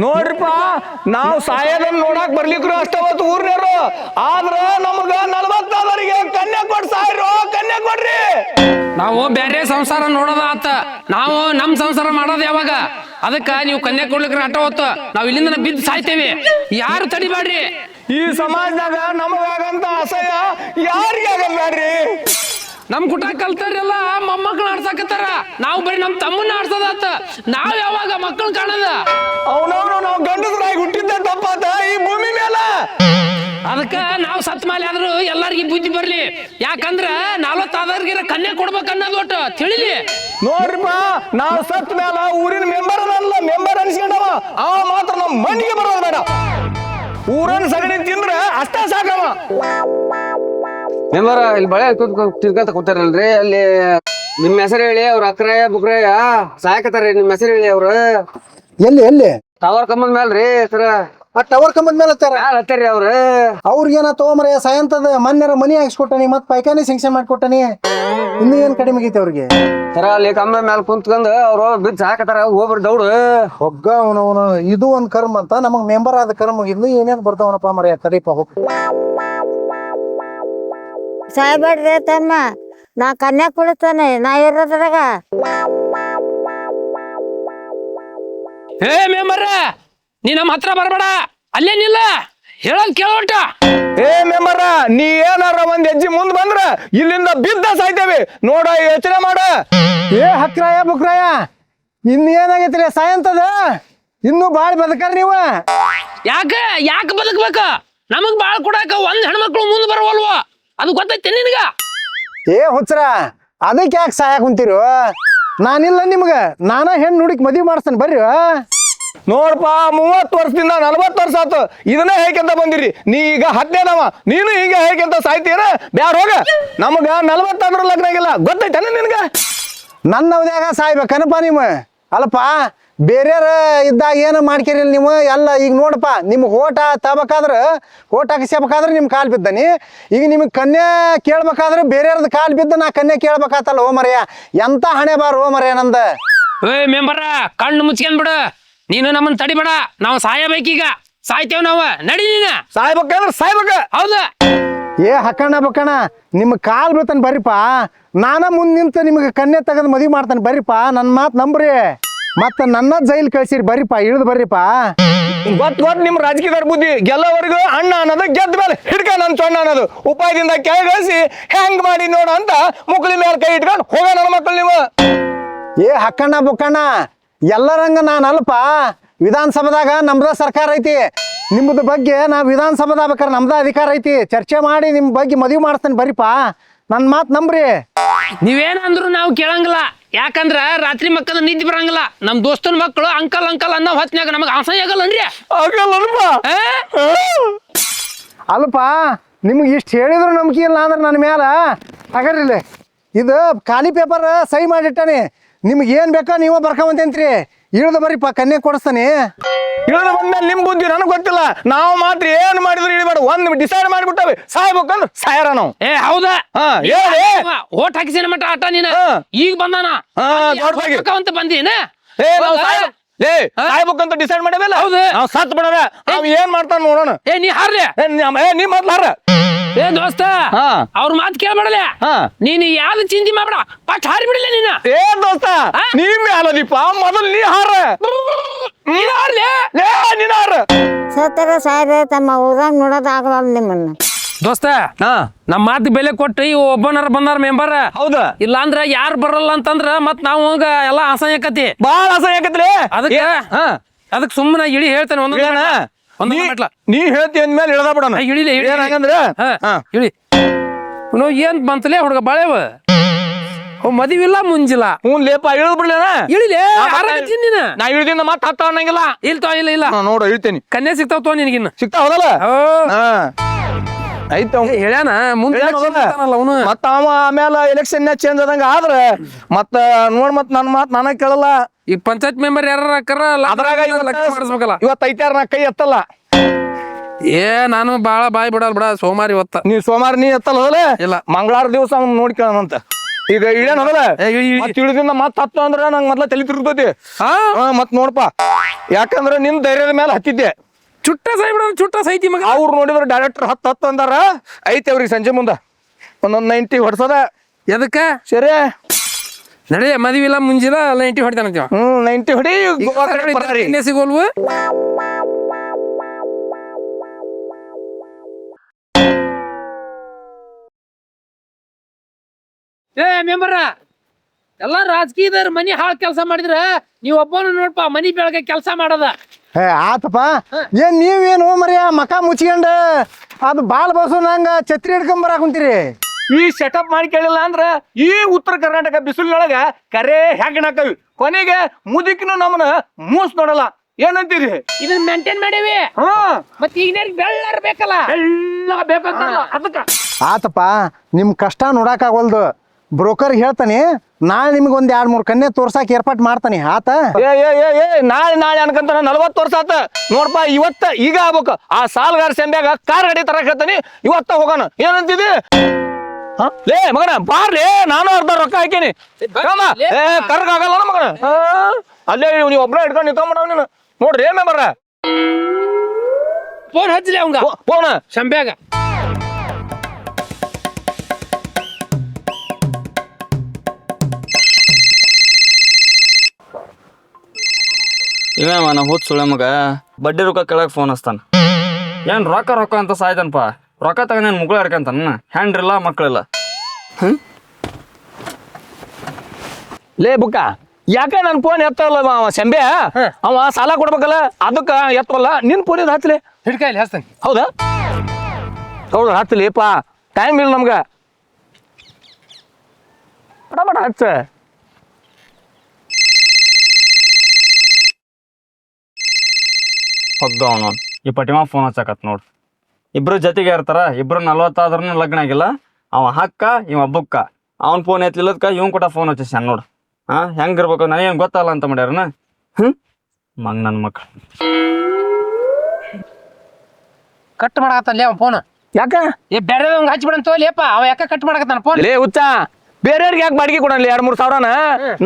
ನೋಡ್ರಿಪ್ಪ ನಾವು ಸಾಯದನ್ ನೋಡಾಕ್ ಬರ್ಲಿಕ್ರು ಅಷ್ಟವತ್ತು ಊರ್ನೇರು ಆದ್ರ ನಮಗ 40 ಕನ್ಯಾ ಕೊಡ್ ಸಾಯ್ರು ಕನ್ಯಾ ಕೊಡ್ರಿ. ನಾವು ಬೇರೆ ಸಂಸಾರ ನೋಡೋದ ಆತ, ನಾವು ನಮ್ ಸಂಸಾರ ಮಾಡೋದು ಯಾವಾಗ? ಅದಕ್ಕ ನೀವು ಕನ್ಯಾ ಕೊಡ್ಲಿಕ್ರ ಅಟ್ಟ ಹೊತ್ತು ನಾವ್ ಇಲ್ಲಿಂದ ಬಿದ್ದು ಸಾಯ್ತೇವಿ. ಯಾರು ತಡಿಬ್ಯಾಡ್ರಿ. ಈ ಸಮಾಜದಾಗ ನಮಗಾಗಂತ ಅಸಹ್ಯ ಯಾರಿಗೆ ಆಗಲ್ರಿ. ನಮ್ ಕುಟ ಕಲ್ತಾರಲ್ಲ ಮೊಮ್ಮಕ್ಳು ಆಡ್ಸಾಕತ್ತಾರ, ನಾವು ಬರೀ ನಮ್ ತಮ್ಮನ್ನ ಆಡ್ಸೋದಾತ. ನಾವ್ ಯಾವಾಗ ಮಕ್ಕಳು ಕಾಣದ? ಅವನವ್ರು ನಾವು ಗಂಡಸರಾಗಿ ಹುಟ್ಟಿದ್ದ ತಪ್ಪಾತ ಈ ಭೂಮಿ ಮೇಲೆ. ಅದಕ್ಕ ನಾವು ಸತ್ ಮೇಲೆ ಆದ್ರೂ ಎಲ್ಲಾರ್ಗಿ ಬುದ್ಧಿ ಬರ್ಲಿ. ಯಾಕಂದ್ರ 40 ಕನ್ಯಾ ಕೊಡ್ಬೇಕನ್ನೋದು ಒಟ್ಟು ತಿಳಿಲಿ. ನೋಡ್ರಿಪ್ಪ ನಾವು ಸತ್ ಮೇಲ ಊರಿನ ಮೆಂಬರ್ ಅದಲ್ಲ, ಮೆಂಬರ್ ಅನ್ಸ್ಕೊಂಡವ ಅವ ಮಾತ್ರ ನಮ್ ಮಣ್ಣಿಗೆ ಬರೋದು ಬೇಡ. ಊರನ್ನ ಸಗಣಿ ತಿಂದ್ರ ಅಷ್ಟ ಸಾಕವ. ಮೆಂಬರ ಇಲ್ಲಿ ಬಳೆ ತಿನ್ಕಂತ ಕೂತಾರಲ್ರಿ, ಅಲ್ಲಿ ನಿಮ್ ಹೆಸರು ಹೇಳಿ ಅವ್ರ ಅಕ್ರಯ ಬುಕ್ರಯ ಸಾಯಕತ್ತಾರ. ನಿಮ್ ಹೆಸರು ಹೇಳಿ ಅವ್ರು ಎಲ್ಲಿ ಎಲ್ಲಿ ಟವರ್ ಕಂಬದ ಮ್ಯಾಲ್ರಿ ಸರ. ಆ ಟವರ್ ಕಂಬದ ಮೇಲೆ ಹತ್ತಾರಿ ಅವ್ರು. ಅವ್ರಿಗೇನ ತಗೊಂಬರ ಸಾಯಂತದ ಮನ್ಯಾರ ಮನಿ ಹಾಕ್ಸ್ಕೊಟ್ಟನಿ, ಮತ್ ಪೈಖಾನಿ ಸೆಂಕ್ಷನ್ ಮಾಡ್ಕೊಟ್ಟನಿ. ಇನ್ನು ಏನ್ ಕಡಿಮೆ ಆಗೈತಿ ಅವ್ರಿಗೆ? ಸರ ಅಲ್ಲಿ ಕಂಬ ಮ್ಯಾಲ ಕುಂತ್ಕೊಂಡ್ ಅವ್ರು ಬಿದ್ದು ಸಾಕತ್ತಾರ. ಹೋಗ್ಬರ್ ದೌಡು ಹೊಗ್ಗ ಅವನವನು. ಇದು ಒಂದ್ ಕರ್ಮ ಅಂತ ನಮಗ್ ಮೆಂಬರ್ ಆದ ಕರ್ಮ. ಇನ್ನು ಏನೇನ್ ಬರ್ತಾವನಪ್ಪ ಮರ ತಡಿಪ ಹೋಗ್. ಸಾಯ್ಬೇಡ್ರಿ ತಮ್ಮ, ನಾ ಕನ್ಯಾ ಕೊಡ್ತಾನೆ ನಾ ಇರೋದ್ರಾಗ. ಹೇ ಮೆಂಬರ್, ನೀ ನಮ್ಮ ಹತ್ರ ಬರಬೇಡ, ಅಲ್ಲೇ ನಿಲ್ಲ, ಹೇಳೋದ್ ಕೇಳೋಟ. ಏ ಮೆಂಬರ ನೀ ಏನಾರ ಒಂದ್ ಹೆಜ್ಜೆ ಮುಂದ್ ಬಂದ್ರ ಇಲ್ಲಿಂದ ಬಿದ್ದ ಸಾಯ್ತೇವಿ ನೋಡ, ಯೋಚನೆ ಮಾಡ. ಏ ಹಕ್ರಾಯ ಬುಕ್ರಾಯ, ಇನ್ನು ಏನಾಗೈತ್ರಿ ಸಾಯಂತದ? ಇನ್ನು ಬಾಳ್ ಬದುಕಾರ ನೀವ. ಯಾಕೆ ಬದುಕ್ಬೇಕ? ನಮಗ್ ಬಾಳ್ ಕೊಡಾಕ ಒಂದ್ ಹೆಣ್ಮಕ್ಳು ಮುಂದ್ ಬರವಲ್ವ? ಅದು ಗೊತ್ತೈತೆ ನಿನಗ? ಏ ಹುಚ್ರ, ಅದಕ್ಕೆ ಯಾಕೆ ಸಾಯಕ್ ಕುಂತೀರು? ನಾನಿಲ್ಲ ನಿಮ್ಗ, ನಾನ ಹೆಣ್ಣು ಹುಡುಕಿ ಮದ್ವಿ ಮಾಡಿಸ್ತೇನೆ ಬರ್ರಿ. ನೋಡ್ಪ 30 ವರ್ಷದಿಂದ 40 ವರ್ಷ ಆತು ಇದನ್ನ ಹೇಗೆಂತ ಬಂದಿರಿ. ನೀ ಈಗ 10ನೇದವ, ನೀನು ಈಗ ಹೇಗೆಂತ ಸಾಯ್ತೀರ? ಬ್ಯಾರ ಹೋಗ, ನಮಗ 40 ಆದ್ರೂ ಲಗ್ನ ಆಗಿಲ್ಲ ಗೊತ್ತೈತೆ ನಿನ್ಗ? ನನ್ನ ಅವದ್ಯಾಗ ಸಾಯ್ಬೇಕನಪ್ಪ ನಿಮ್ಮ? ಅಲ್ಲಪ್ಪ ಬೇರೆಯವ್ರ ಇದ್ದಾಗ ಏನು ಮಾಡ್ಕಿರಿಲ್ಲ ನೀವು ಎಲ್ಲ. ಈಗ ನೋಡಪ್ಪ, ನಿಮ್ ಓಟ ತಗೋಬೇಕಾದ್ರ, ಓಟ ಹಾಕಿಸ್ಬೇಕಾದ್ರೆ ನಿಮ್ ಕಾಲ್ ಬಿದ್ದಾನಿ. ಈಗ ನಿಮ್ಗೆ ಕನ್ಯಾ ಕೇಳ್ಬೇಕಾದ್ರೆ ಬೇರೆಯವ್ರದ್ದು ಕಾಲ್ ಬಿದ್ದ ನಾ ಕನ್ಯಾ ಕೇಳ್ಬೇಕಾತಲ್ಲ. ಓ ಮರೆಯ, ಎಂತ ಹಣೆ ಬಾರ ಓ ಮರೆಯ ನಂದ. ಏ ಮೆಂಬರ, ಕಣ್ಣು ಮುಚ್ಕೊಂಡ್ ಬಿಡು. ನೀನು ನಮ್ಮನ್ನ ತಡಿಬೇಡ, ನಾವು ಸಾಯಬೇಕೀಗ. ಸಾಯ್ತೇವ್ ನಾವು, ನಡಿ ನೀನ. ಸಾಯ್ಬೇಕಂದ್ರೆ ಸಾಯ್ಬೇಕ. ಹೌದಾ? ಏ ಹಕ್ಕಣ್ಣ ಬಕ್ಕಣ್ಣ, ನಿಮ್ಮ ಕಾಲ್ ಬೀಳ್ತಾನೆ ಬರ್ರಿಪ್ಪ. ನಾನ ಮುಂದೆ ನಿಂತು ನಿಮ್ಗೆ ಕನ್ಯಾ ತೆಗೆದು ಮದುವೆ ಮಾಡ್ತಾನೆ ಬರ್ರಿಪ್ಪ. ನನ್ನ ಮಾತು ನಂಬ್ರಿ. ಮತ್ತ ನನ್ನ ಜೈಲ್ ಕಳ್ಸಿರಿ ಬರ್ರಿಪ್ಪ, ಇಳಿದು ಬರ್ರಿಪ್ಪ. ಗೊತ್ತು ನಿಮ್ ರಾಜಕೀಯದವ್ರ ಬುದ್ಧಿ. ಗೆಲ್ಲವರೆಗೂ ಅಣ್ಣ ಅನ್ನೋದು, ಗೆದ್ದ ಮೇಲೆ ಹಿಡ್ಕ ನನ್ ಚೊಣ್ಣ ಅನ್ನೋದು. ಉಪಾಯದಿಂದ ಕೆಳಗಿಳಿಸಿ ಹೆಂಗ್ ಮಾಡಿ ನೋಡು ಅಂತ ಮುಕ್ಳಿ ಮೇಲೆ ಕೈ ಇಟ್ಕೊಂಡು ಹೋಗ ನನ್ನ ಮಕ್ಕಳು ನೀವು. ಏ ಹಕ್ಕಣ್ಣ ಬುಕ್ಕಣ್ಣ, ಎಲ್ಲರಂಗ ನಾನು ಅಲ್ಪ. ವಿಧಾನಸಭಾದಾಗ ನಮ್ದ ಸರ್ಕಾರ ಐತಿ. ನಿಮ್ಮದ ಬಗ್ಗೆ ನಾವು ವಿಧಾನಸಭಾದ ಬೇಕಾರೆ ನಮ್ದ ಅಧಿಕಾರ ಐತಿ. ಚರ್ಚೆ ಮಾಡಿ ನಿಮ್ ಬಗ್ಗೆ ಮದುವೆ ಮಾಡಿಸ್ತೇನೆ ಬರ್ರಿಪ್ಪ. ನನ್ನ ಮಾತು ನಂಬ್ರಿ. ನೀವೇನಂದ್ರು ನಾವು ಕೇಳಂಗಿಲ್ಲ. ಯಾಕಂದ್ರ ರಾತ್ರಿ ಮಕ್ಕಳ ನಿದ್ದೆ ಬರಂಗಿಲ್ಲ. ನಮ್ ದೋಸ್ತನ ಮಕ್ಕಳು ಅಂಕಲ್ ಅಂಕಲ್ ಅನ್ನೋ ಹೊತ್ನ್ಯಾಗ ನಮಗ ಅಸಹ್ಯ ಆಗಲ್ಲನ್ರಿ? ಅಲ್ಪ ನಿಮ್ಗೆ ಇಷ್ಟು ಹೇಳಿದ್ರು ನಂಬಿಕೆ ಇಲ್ಲ ಅಂದ್ರೆ ನನ್ನ ಮ್ಯಾಲ ತಗರಿಲ್ಲ. ಇದು ಖಾಲಿ ಪೇಪರ್ ಸಹಿ ಮಾಡಿಟ್ಟಾನೆ. ನಿಮ್ಗೆ ಏನು ಬೇಕೋ ನೀವು ಬರ್ಕೊಂಬಂತೇನ್ರಿ. ಇಳಿದು ಬರ್ರಿಪ್ಪ, ಕನ್ಯಾ ಕೊಡಿಸ್ತಾನೆ. ಇಳಿದು ಬಂದ್ಮೇಲೆ ನಿಮ್ ಬುದ್ಧಿ ನನಗೆ ಗೊತ್ತಿಲ್ಲ. ನಾವು ಮಾತ್ರ ಏನು ಮಾಡಿದ್ರು ಇಳಿಬೇಡ. ಒಂದ್ ಡಿಸೈಡ್ ಮಾಡಿಬಿಟ್ಟವೆ, ಸಾಯ್ಬೇಕಂದ್ರೆ ಸಾಯರ ನಾವು. ಏ ಹೌದಾ? ಓಟ್ ಹಾಕಿಸಿನ ಮಟ್ಟ ಆಟ ನೀನ. ಈಗ ಬಂದಾನ ಅಂತ ಬಂದೀನ. ಸಾಯ್ಬೇಕಂತ ಡಿಸೈಡ್ ಮಾಡಬೇಲ್ಲ. ಹೌದು, ನಾವು ಸತ್ ಬಿಡೋಣ. ನಾವ್ ಏನ್ ಮಾಡ್ತಾನ ನೋಡೋಣ. ಏ ನೀ ಹಾರ್ಲೆ, ನೀ ಮೊದ್ಲು ಹಾರ. ಏ ದೋಸ್ತ, ಅವ್ರ ಮಾತು ಕೇಳ್ಬೇಡಲೆ. ನೀನು ಯಾವ್ದು ಚಿಂತೆ ಮಾಡ್ಬೇಡ, ಪಟ್ ಹಾರಿ ಬಿಡಲ್ಲ ನೀನ. ಏ ದೋಸ್ತ, ನೀ ಮ್ಯಾಲದೀಪ, ಮೊದಲು ನೀ ಹಾರ. ನೀನ್ ಹಾರ್ಲೆ, ನೀನ್ ಹಾರ. ಸತ್ತರ ಸಾಯ್ರೆ ತಮ್ಮ ಊರಾಗ ನೋಡೋದಾಗಲ್ಲ ನಿಮ್ಮನ್ನ. ದೋಸ್ತ, ನಮ್ಮ ಮಾತು ಬೆಲೆ ಕೊಟ್ಟು ಇವ್ ಒಬ್ಬನಾರ ಬಂದಾರ ಮೆಂಬರ್. ಹೌದಾ? ಇಲ್ಲ ಅಂದ್ರ ಯಾರು ಬರಲ್ಲ ಅಂತಂದ್ರ ಮತ್ ನಾವು ಎಲ್ಲಾ ಅಸಹ್ಯಕತಿ, ಬಾಳ ಅಸಹ್ಯ ಆಗತ್ರಿ. ಅದಕ್ಕೆ ಸುಮ್ಮನೆ ಇಳಿ ಹೇಳ್ತೇನೆ. ನೀ ಹೇಳ್ತಿ ಅಂದ್ಮೇಲೆ ಇಳ್ದ ಬಿಡೋಣ. ಇಳಿಲಿ ಏನಂದ್ರೆ ಇಳಿ. ಏನ್ ಬಂತಲೇ ಹುಡುಗ ಬಾಳೆವ, ಮದಿವಿಲ್ಲ ಮುಂಜಿಲ್ಲ. ಹ್ಞೂ ಲೇಪ, ಇಳಿದ್ ಬಿಡ್ಲೇನ. ಇಳಿಲೇ, ನಾ ಇಳಿದಿಂದ ಮತ್ತೆ ಹತ್ತ ಅನ್ನಂಗಿಲ್ಲ. ಇಲ್ಲ ನೋಡು ಇಳ್ತೇನಿ. ಕನ್ಯಾ ಸಿಗ್ತಾವ ತೋ ನಿನಗಿನ್ನ. ಸಿಗ್ತಾವ ಹೌದಲ್ಲ? ಐತ ಹೇಳ್ಯಾನ ಮುಂದೆ ಅವನು. ಮತ್ತ ಅವ ಆಮೇಲೆ ಎಲೆಕ್ಷನ್ ಚೇಂಜ್ ಆದಂಗ ಆದ್ರ ಮತ್ತ ನೋಡ್ ಮತ್ ನನ್ ಮಾತ್ ನನಗ್ ಕೇಳಲ್ಲ. ಈ ಪಂಚಾಯತ್ ಮೆಂಬರ್ ಯಾರ ಅದ್ರಾಗ ಮಾಡಿಸ್ಬೇಕಲ್ಲ. ಇವತ್ತು ಐತಾರ ನಾ ಕೈ ಎತ್ತಲ್ಲ. ಏ ನಾನು ಬಾಳ ಬಾಯ್ ಬಿಡಲ್ ಬಿಡ. ಸೋಮವಾರ ಇವತ್ತ ನೀ ಸೋಮವಾರ ನೀ ಎತ್ತಲ್ಲ ಹೋದಲ್ಲ. ಇಲ್ಲ, ಮಂಗಳವಾರ ದಿವಸ ಅವ್ನು ನೋಡ್ಕೊಳ್ಳೋಣಂತ. ಈಗ ಇಳೇನ್ ಅದಲ್ಲ ಮತ್ ಇಳಿದಿಂದ ಮತ್ ಹತ್ತು ಅಂದ್ರ ನಂಗ್ ಮೊದ್ಲ ತಲೆ ತಿರುಗ್ತೈತಿ ಮತ್ ನೋಡಪ್ಪ ಯಾಕಂದ್ರ ನಿನ್ ಧೈರ್ಯದ ಮೇಲೆ ಹತ್ತಿದ್ದೆ ಚುಟ್ಟ ಸಾಯ್ಬಿಡ ಚುಟ್ಟ ಸೈತಿ ಮಗ ಅವ್ರು ನೋಡಿದ್ರ ಡೈರೆಕ್ಟರ್ ಹತ್ತು ಅಂದಾರ ಐತಿ ಅವ್ರಿಗೆ ಸಂಜೆ ಮುಂದ ಒಂದೊಂದ್ 90 ಹೊಡ್ಸದ ಎದಕ್ಕ ಸರಿ ನಡೆ ಮದುವಿಲ್ಲ ಮುಂಜಿಲ್ಲ 90 ಹೊಡಿತಾನಂತೀವ 90 ಹೊಡಿ ಗೋವಾ ಕಡೆ ಬರ್ರಿ. ಸಿಗೋಲ್ವು ಮೆಂಬರ ಎಲ್ಲಾ ರಾಜಕೀಯದವ್ರ ಮನಿ ಹಾಳ್ ಕೆಲಸ ಮಾಡಿದ್ರ ನೀವ್ ಒಬ್ಬನು ನೋಡ್ಪ ಮನಿ ಬೆಳಗ್ಗೆ ಕೆಲಸ ಮಾಡದ ಆತಪ್ಪ ಏನ್ ನೀವೇನು ಮರ್ಯ ಮಕ ಮುಚ್ಕೊಂಡ ಅದು ಬಾಳ್ ಬಸು ನಂಗ ಛತ್ರಿ ಹಿಡ್ಕೊಂಡ್ ಬರಾಕ್ ಕುಂತೀರಿ ಈ ಸೆಟಪ್ ಮಾಡಿ ಕೇಳಿಲ್ಲ ಅಂದ್ರ ಈ ಉತ್ತರ ಕರ್ನಾಟಕ ಬಿಸಿಲಿನೊಳಗ ಕರೆ ಹೆಗ್ಗಣಕವಿ ಕೊನೆಗೆ ಮುದುಕಿನ ನಮ್ಮನ ಮೂಸ್ ನೋಡಲ್ಲ ಏನಂತೀರಿ ಇದನ್ನ ಮೇಂಟೈನ್ ಮಾಡೇವಿ ಮತ್ ಈಗ ಬೆಳ್ಳರ್ ಬೇಕಲ್ಲ ಬೆಳ್ಳ ಬೇಕಂತಾರಲ್ಲ ಅದಕ್ಕ ಆತಪ್ಪ ನಿಮ್ ಕಷ್ಟ ನೋಡಾಕಾಗಲ್ದು ಬ್ರೋಕರ್ ಹೇಳ್ತಾನೆ ನಾಳೆ ನಿಮ್ಗೆ ಒಂದ್ 2-3 ಕನ್ಯೆ ತೋರ್ಸಾಕ್ ಏರ್ಪಾಟ್ ಮಾಡ್ತಾನೆ ಆತ ಏ ನಾಳೆ ಅನ್ಕಂತ 40 ವರ್ಷ ಆತ ನೋಡ್ಪ ಇವತ್ತ ಈಗ ಆಗ್ಬೇಕು ಆ ಸಾಲ್ಗಾರ ಸೆಂಬ್ಯಾಗ ಕಾರ್ ಗಾಡಿ ತರಕ್ ಹೇಳ್ತಾನೆ ಇವತ್ತ ಹೋಗೋಣ ಏನಂತಿದಿ ಲೇ ಮಗನ ಬಾರ್ಲಿ ನಾನು ಅರ್ಧ ರೊಕ್ಕ ಹಾಕೀನಿ ಕರ್ಗ ಆಗಲ್ಲ ಮಗನ ಅಲ್ಲೇ ನೀವು ಒಬ್ರ ಹಿಡ್ಕೊಂಡು ನಿಂತ್ಕೊಂಡ್ಬಿಡವ್ ನೀನು ನೋಡ್ರಿ ಮೆಂಬರ ಫೋನ್ ಹಚ್ಚಲಿ ಅವಂಗ ಫೋನ್ ಶಂಬ್ಯಾಗ ಇವೇವ ನಾ ಹೋದ್ ಸುಳೆ ಮಗ ಬಡ್ಡಿ ರೊಕ್ಕ ಕೇಳಕ್ ಫೋನ್ ಹಚ್ತಾನ ಏನ್ ರೊಕ್ಕ ಅಂತ ಸಾಯ್ತಾನಪ್ಪ ರೊಕ್ಕ ತಗೊಂಡ್ ಮುಗಳ ಹಿಡ್ಕಂತಾನ ಹ್ಯಾಂಡ್ರಿಲ್ಲ ಮಕ್ಕಳಿಲ್ಲ ಲೇ ಬುಕ್ಕ ಯಾಕ ನನ್ ಫೋನ್ ಎತ್ತಲ್ಲ ಅವ ಸೆಂಬೆ ಅವ ಸಾಲ ಕೊಡ್ಬೇಕಲ್ಲ ಅದಕ್ಕ ಎತ್ತವಲ್ಲ ನಿನ್ ಫೋನ್ ಹಚ್ಚಲಿ ಹಿಡ್ಕಾಯಿಲಿ ಹಚ್ತಾನೆ ಹೌದಾ ಹೌದು ಹಚ್ಚಲಿಪ್ಪ ಟೈಮ್ ಇಲ್ಲ ನಮ್ಗ ಪಟ ಹಚ್ಚ ಹೊಗ್ಗ ಅವನು ಈ ಪಟಿಮಾ ಫೋನ್ ಹಚ್ಚಕತ್ ನೋಡ್ ಇಬ್ರು ಜೊತೆಗೆ ಇರ್ತಾರ ಇಬ್ರು 40 ಆದ್ರೂ ಲಗ್ನ ಆಗಿಲ್ಲ ಅವ ಹಕ್ಕ ಇವ ಬುಕ್ಕ ಅವ್ನ ಫೋನ್ ಎತ್ತಲಿಲ್ಲದ್ಕ ಇವ್ ಕೂಡ ಫೋನ್ ಹಚ್ಚಾನ ನೋಡ್ ಹೆಂಗಿರ್ಬೇಕು ನನಗೇನ್ ಗೊತ್ತಲ್ಲ ಅಂತ ಮಾಡ್ಯಾರನ ಮಂಗ್ ನನ್ ಮಕ್ಳು ಕಟ್ ಮಾಡಕತ್ತಲ್ಲ ಅವ ಫೋನ್ ಯಾಕ ಬೇರೆ ಹಚ್ಬಿಡಂತ ತೋಲಿಯಪ್ಪ ಅವ ಯಾಕ ಕಟ್ ಮಾಡಕತ್ತಾನ ಫೋನ್ ಲೇ ಹುಚ್ಚ ಬೇರೆಯವ್ರಿಗೆ ಯಾಕೆ ಬಾಡಿಗೆ ಕೊಡಲಿ 2-3 ಸಾವಿರನ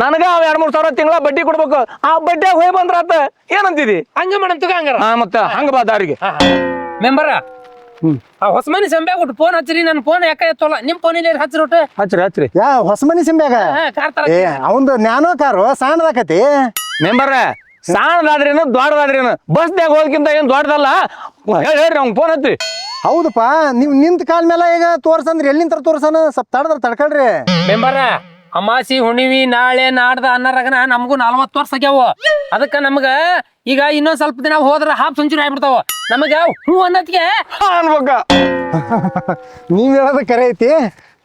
ನನಗ ಅವ್ 2-3 ಸಾವಿರ ತಿಂಗಳ ಬಡ್ಡಿ ಕೊಡ್ಬೇಕು ಆ ಬಡ್ಡಿಯಾಗ ಹೋಗಿ ಬಂದ್ರಾತ ಏನಂತಿದಿ ಹಂಗ ಮಾಡಂತ ಹಂಗಾರ ಮತ್ತ ಹಂಗ ಬಾ ದಾರಿಗೆ ಮೆಂಬರ ಆ ಹೊಸ ಮನಿ ಸಂಬ್ಯಾಗ ಒಟ್ಟು ಫೋನ್ ಹಚ್ಚಿರಿ ನನ್ನ ಫೋನ್ ಯಾಕೆ ಎತ್ತೋಲ್ಲ ನಿಮ್ ಫೋನ್ ಇಲ್ಲಿ ಹಚ್ಚಿರಿ ಒಟ್ಟು ಹಚ್ರಿ ಯಾ ಹೊಸ ಮನಿ ಸಿಂಬ್ಯಾಗ ಕಾರ್ ತರ ಏ ಅವಂದು ನ್ಯಾನೋ ಕಾರು ಸಣ್ಣದಾಕತಿ ಮೆಂಬರ್ ಸಣ್ಣದಾದ್ರೇನು ದೊಡ್ಡದಾದ್ರೇನು ಬಸ್ನ್ಯಾಗ ಹೋದ್ಕಿಂತ ಏನ್ ದೊಡ್ಡದಲ್ಲ ಹೇಳ್ರಿ ಅವ್ನ್ ಫೋನ್ ಹತ್ತಿ ಹೌದಪ್ಪ ನೀವ್ ನಿಂತ ಕಾಲ ಮೇಲೆ ಈಗ ತೋರ್ಸಂದ್ರಿ ಎಲ್ಲಿಂತ ತೋರ್ಸನ ಸ್ವಲ್ಪ ತಡದ್ರ ತಡ್ಕೊಳ್ರಿ ಮೆಂಬರ ಅಮಾಸಿ ಹುಣಿವಿ ನಾಳೆ ನಾಡ್ದ ಅನ್ನರಗನ ನಮಗೂ 40 ವರ್ಷ ಆಗ್ಯಾವ ಅದಕ್ಕ ನಮ್ಗ ಈಗ ಇನ್ನೊಂದ್ ಸ್ವಲ್ಪ ದಿನ ಹೋದ್ರ ಹಾಫ್ ಸೆಂಚುರಿ ಆಗ್ಬಿಡ್ತಾವ ನಮಗ ಹೂ ಅನ್ನತ್ಗೆ ಅನ್ಬೇಕ ನೀವ್ ಹೇಳೋದು ಕರೆ ಐತಿ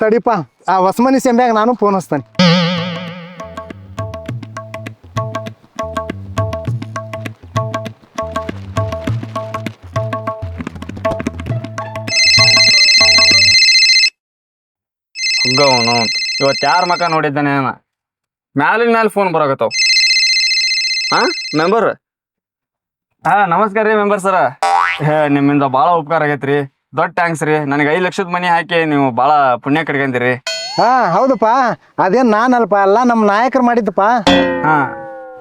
ತಡಿಪ ಆ ಹೊಸಮನಿ ಸೆಂಬ್ಯಾಗ ನಾನು ಫೋನ್ ಹಚ್ತಾನೆ ಹುಗ್ಗ ಅವನು ಇವತ್ತು ಯಾರ ಮಕ ನೋಡಿದ್ದಾನೆ ಮ್ಯಾಲಿನ ಮ್ಯಾಲ ಫೋನ್ ಬರಾಕತ್ತಾವ ಮೆಂಬರ್ ನಮಸ್ಕಾರ ರೀ ಮೆಂಬರ್ ಸರ ನಿಮ್ಮಿಂದ ಭಾಳ ಉಪಕಾರ ಆಗೈತ್ರಿ ದೊಡ್ಡ ಥ್ಯಾಂಕ್ಸ್ ರೀ ನನಗೆ 5 ಲಕ್ಷದ ಮನಿ ಹಾಕಿ ನೀವು ಭಾಳ ಪುಣ್ಯ ಕಡ್ಕಂದಿರಿ ಹೌದಪ್ಪ ಅದೇನ್ ನಾನಲ್ಪ ಅಲ್ಲ ನಮ್ಮ ನಾಯಕರು ಮಾಡಿದ್ದಪ್ಪ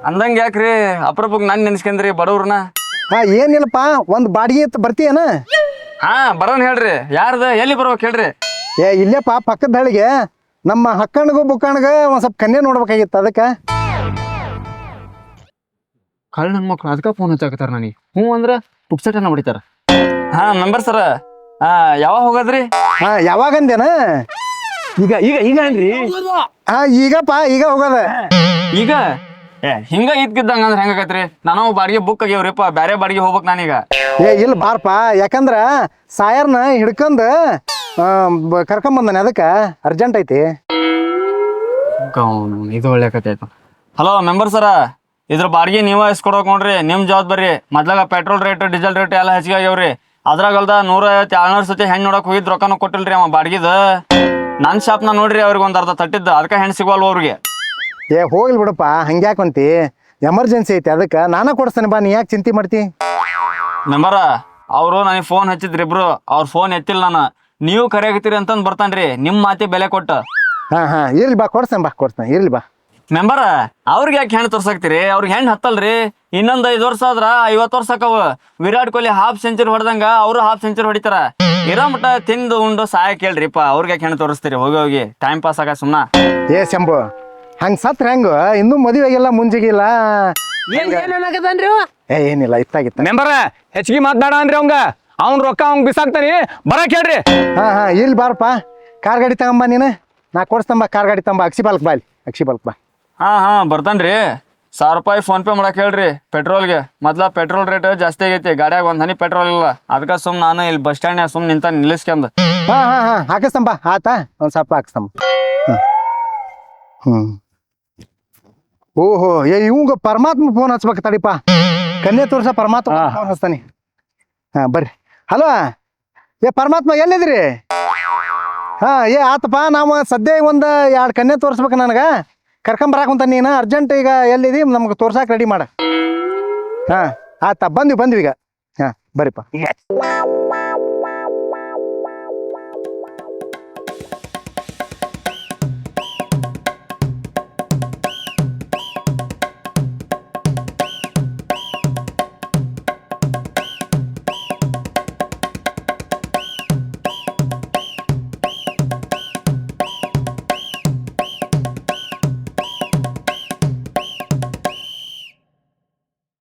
ಅಂದಂಗೆ ಯಾಕ್ರಿ ಅಪರೂಪಕ್ಕೆ ನಾನು ನೆನ್ಸ್ಕೊಂಡ್ರಿ ಬಡವ್ರನ್ನ ಏನಿಲ್ಲಪ್ಪ ಒಂದು ಬಾಡಿಗೆ ಬರ್ತೀಯನ ಬರೋನ್ ಹೇಳ್ರಿ ಯಾರ್ದ ಎಲ್ಲಿ ಬರ್ಬೇಕು ಹೇಳ್ರಿ ಇಲ್ಲೇಪ್ಪ ಪಕ್ಕದ ಹಳ್ಳಿಗೆ ನಮ್ಮ ಹಕ್ಕಣ್ಗೂ ಬುಕ್ಕಣ್ಗ ಒಂದ್ ಸ್ವಲ್ಪ ಕನ್ಯೆ ನೋಡ್ಬೇಕಾಗಿತ್ತು ಅದಕ್ಕೆ ಕಳ್ಳ ನನ್ನ ಮಕ್ಳು ಅದಕ್ಕೆ ಫೋನ್ ಹಚ್ಚಾಕತ್ತಾರ ನನಗೆ ಅಂದ್ರೆ ಪುಕ್ಸಟನ್ನ ಹೊಡಿತಾರ ಮೆಂಬರ್ ಸರ ಯಾವಾಗ ಹೋಗದ್ರಿ ಯಾವಾಗಂದೇನ ಈಗ ಈಗ ಈಗ ಏನ್ರಿ ಈಗಪ್ಪ ಈಗ ಹೋಗದ ಈಗ ಹಿಂಗ ಇದ್ಕಿದ್ದಂಗ ಅಂದ್ರೆ ಹೆಂಗಾಕತ್ರಿ ನಾನು ಬಾಡಿಗೆ ಬುಕ್ ಆಗ್ಯಾವ್ರಿಪ್ಪ ಬ್ಯಾರೆ ಬಾಡಿಗೆ ಹೋಗ್ಬೇಕು ನಾನೀಗ ಇಲ್ಲ ಬಾರಪ್ಪ ಯಾಕಂದ್ರ ಸಾಯರ್ನ ಹಿಡ್ಕೊಂಡ್ ಕರ್ಕೊಂಬಂದಾನೆ ಅದಕ್ಕ ಅರ್ಜೆಂಟ್ ಐತಿ ಇದು ಒಳ್ಳೆ ಕತೆ ಆಯ್ತು ಹಲೋ ಮೆಂಬರ್ ಸರ ಇದ್ರ ಬಾಡಿಗೆ ನೀವ ಇಸ್ಕೊಡೋಕ್ ನೋಡ್ರಿ ನಿಮ್ ಜವಾಬ್ದಾರಿ ಮೊದ್ಲಾಗ ಪೆಟ್ರೋಲ್ ರೇಟ್ ಡೀಸೆಲ್ ರೇಟ್ ಎಲ್ಲ ಹೆಚ್ಚಿಗೆ ಆಗ್ಯಾವ್ರಿ ಅದ್ರಾಗಲ್ದ 150-200 ಸತಿ ಹೆಣ್ಣು ನೋಡಕ್ ಹೋಗಿದ್ ರೊಕ್ಕನ ಕೊಟ್ಟಿಲ್ರಿ ಅವ ಬಾಡಿಗೆದ ನನ್ ಶಾಪ್ನ ನೋಡ್ರಿ ಅವ್ರಿಗೆ ಒಂದ್ ಅರ್ಧ ತಟ್ಟಿದ್ದ ಅದಕ್ಕೆ ಹೆಣ್ಣು ಸಿಗೋಲ್ವ ಅವ್ರಿಗೆ ಹೋಗ್ಲಿ ಬಿಡಪ್ಪ ಹಂಗ್ಯಾಕಂತಿ ಎಮರ್ಜೆನ್ಸಿ ಐತಿ ಅದಕ್ಕೆ ನಾನ ಕೊಡಿಸ್ತೇನೆ ಬಾ ನೀ ಯಾಕೆ ಚಿಂತೆ ಮಾಡ್ತಿ ಮೆಂಬರ ಅವರು ನನಗೆ ಫೋನ್ ಹಚ್ಚಿದ್ರಿ ಇಬ್ರು ಅವ್ರ ಫೋನ್ ಎತ್ತಿಲ್ಲ ನಾನು ನೀವು ಕರೆಯಾಗತ್ತೀರಿ ಅಂತಂದ್ ಬರ್ತಾನ್ರಿ ನಿಮ್ ಮಾತಿ ಬೆಲೆ ಕೊಟ್ಟ ಹಾ ಇರ್ಲಿ ಬಾ ಕೊಡ್ತೇನೆ ಇರ್ಲಿ ಬಾ. ಮೆಂಬರ ಅವ್ರಿಗೆ ಯಾಕೆ ಹೆಣ್ಣು ತೋರ್ಸಾಕ್ತಿರಿ? ಅವ್ರಿಗೆ ಹೆಣ್ಣು ಹತ್ತಲ್ರಿ. ಇನ್ನೊಂದ್ 5 ವರ್ಷ ಆದ್ರ 50 ವರ್ಷ ಆಕವ. ವಿರಾಟ್ ಕೊಹ್ಲಿ ಹಾಫ್ ಸೆಂಚುರಿ ಹೊಡೆದಂಗ ಅವರು ಹಾಫ್ ಸೆಂಚುರಿ ಹೊಡಿತಾರ. ಇರೋ ಮಟ್ಟ ತಿಂದು ಉಂಡು ಸಹಾಯ ಕೇಳ್ರಿಪ್ಪ. ಅವ್ರಿಗೆ ಯಾಕೆ ಹೆಣ್ಣು ತೋರಿಸ್ತೀರಿ? ಹೋಗಿ ಟೈಮ್ ಪಾಸ್ ಆಗ ಸುಮ್ನ. ಏ ಶಂಭು ಹಂಗ ಸತ್ರ ಹೆಂಗ ಇನ್ನೂ ಮದುವೆ ಆಗಿಲ್ಲ ಮುಂಜಿಗಿಲ್ಲ. ಏನಾಗದನ್ರಿ ಏನಿಲ್ಲ ಇತ್ತಾಗಿತ್ತ. ಮೆಂಬರ ಹೆಚ್ಚಿಗೆ ಮಾತಾಡ ಅಂದ್ರಿ ಅವಂಗ. ಅವ್ನ ರೊಕ್ಕ ಅವ್ನ್ ಬಿಸಾಕ್ತಾನಿ, ಬರಕ್ ಹೇಳ್ರಿ. ಹಾ ಇಲ್ಲಿ ಬಾರಪ್ಪ, ಕಾರ್ ಗಾಡಿ ತಗೊಂಬ ನೀನು. ನಾ ಕೊಡ್ಸ್ತಂಬ ಕಾರ್ ಗಾಡಿ ತಗೊಂಬ. ಅಕ್ಷಿ ಪಾಲ್ಕ್ ಬಾ. ಹಾ ಬರ್ತಾನ್ರಿ. 1000 ರೂಪಾಯಿ ಫೋನ್ ಪೇ ಮಾಡಕ್ ಹೇಳ್ರಿ ಪೆಟ್ರೋಲ್ಗೆ. ಮೊದ್ಲ ಪೆಟ್ರೋಲ್ ರೇಟ್ ಜಾಸ್ತಿ ಆಗೈತಿ, ಗಾಡಿಯಾಗ ಒಂದ್ ಹನಿ ಪೆಟ್ರೋಲ್ ಇಲ್ಲ. ಅದಕ್ಕ ಸುಮ್ ನಾನು ಇಲ್ಲಿ ಬಸ್ ಸ್ಟ್ಯಾಂಡ್ ಸುಮ್ ನಿಂತ ನಿಲ್ಲಿಸ್ಕೊಂಡ್. ಹಾ ಹಾಕಿಸ್ತಂಬ. ಆತಾ ಒಂದ್ ಸ್ವಲ್ಪ ಹಾಕಿಸ್ತಂಬ. ಓಹೋ ಇವಂಗ ಪರಮಾತ್ಮ ಫೋನ್ ಹಚ್ಬೇಕ ತಡಿಪ. ಕನ್ಯೆ ತೋರ್ಸ ಪರಮಾತ್ಮ ಫೋನ್ ಹಚ್ತಾನಿ. ಹಾ ಬರ್ರಿ. ಹಲೋ ಪರಮಾತ್ಮ ಎಲ್ಲಿದ್ರಿ? ಹಾ ಆತಪ್ಪ, ನಾವು ಸದ್ಯ ಒಂದು 2 ಕನ್ಯೆ ತೋರಿಸ್ಬೇಕು ನನಗೆ. ಕರ್ಕೊಂಬರಾಕಂತ ನೀನು ಅರ್ಜೆಂಟ್. ಈಗ ಎಲ್ಲಿದಿ ನಮ್ಗೆ ತೋರ್ಸಾಕ ರೆಡಿ ಮಾಡ. ಹಾ ಆತ ಬಂದ್ವಿ ಈಗ. ಹಾ ಬರ್ರಿಪ್ಪ.